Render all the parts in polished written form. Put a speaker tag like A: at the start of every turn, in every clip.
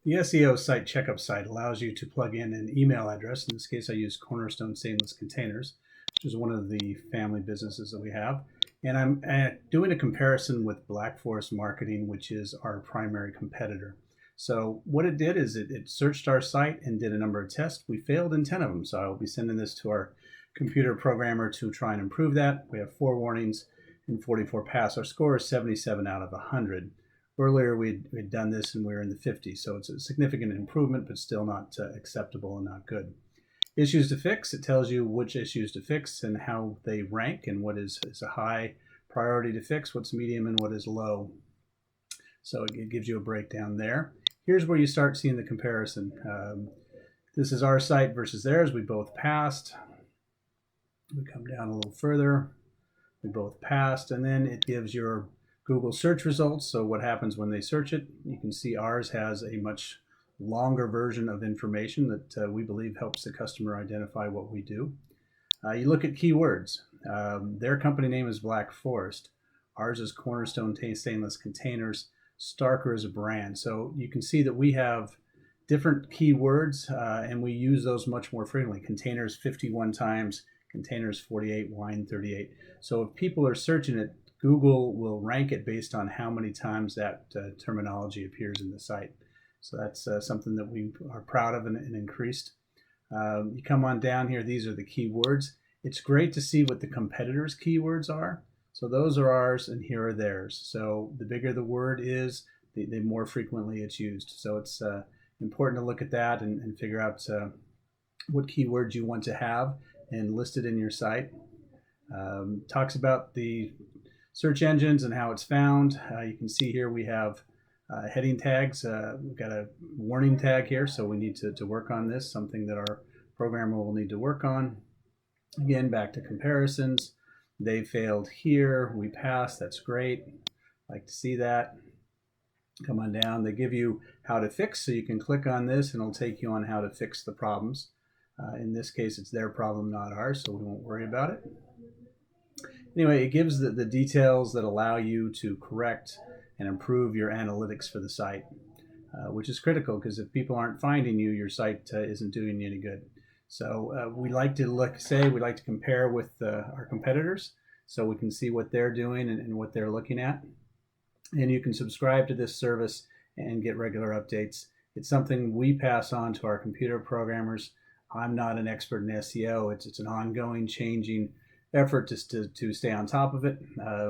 A: The SEO site Checkup site allows you to plug in an email address. In this case, I use Cornerstone Stainless Containers, which is one of the family businesses that we have. And I'm doing a comparison with Black Forest Marketing, which is our primary competitor. So what it did is it searched our site and did a number of tests. We failed in 10 of them. So I will be sending this to our computer programmer to try and improve that. We have 4 warnings and 44 pass. Our score is 77 out of 100. Earlier, we'd done this and we were in the 50s, so it's a significant improvement, but still not acceptable and not good. Issues to fix, it tells you which issues to fix and how they rank and what is a high priority to fix, what's medium, and what is low. So it gives you a breakdown there. Here's where you start seeing the comparison. This is our site versus theirs. We both passed. We come down a little further. We both passed, and then it gives your Google search results. So what happens when they search it? You can see ours has a much longer version of information that we believe helps the customer identify what we do. You look at keywords. Their company name is Black Forest. Ours is Cornerstone Stainless Containers. Starker is a brand. So you can see that we have different keywords and we use those much more frequently. Containers 51 times, containers 48, wine 38. So if people are searching it, Google will rank it based on how many times that terminology appears in the site. So that's something that we are proud of and increased. You come on down here, these are the keywords. It's great to see what the competitors' keywords are. So those are ours and here are theirs. So the bigger the word is, the more frequently it's used. So it's important to look at that and figure out what keywords you want to have and list it in your site. Talks about the search engines and how it's found. You can see here we have heading tags. We've got a warning tag here, so we need to work on this, something that our programmer will need to work on. Again, back to comparisons. They failed here, we passed, that's great. Like to see that. Come on down, they give you how to fix, so you can click on this and it'll take you on how to fix the problems. In this case, it's their problem, not ours, so we won't worry about it. Anyway, it gives the details that allow you to correct and improve your analytics for the site, which is critical because if people aren't finding you, your site isn't doing you any good. So we like to compare with our competitors so we can see what they're doing and what they're looking at. And you can subscribe to this service and get regular updates. It's something we pass on to our computer programmers. I'm not an expert in SEO. It's an ongoing changing effort to stay on top of it,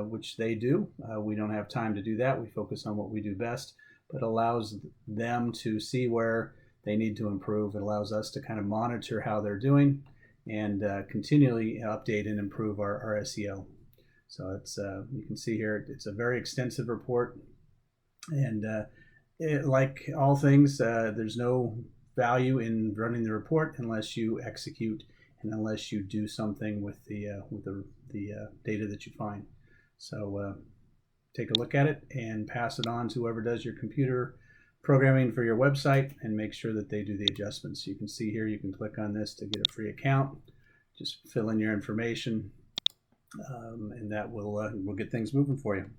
A: which they do. We don't have time to do that. We focus on what we do best, but it allows them to see where they need to improve. It allows us to kind of monitor how they're doing and continually update and improve our SEO. So it's you can see here, it's a very extensive report. And like all things, there's no value in running the report unless you execute and unless you do something with the data that you find. So take a look at it and pass it on to whoever does your computer programming for your website and make sure that they do the adjustments. You can see here, you can click on this to get a free account. Just fill in your information and that will get things moving for you.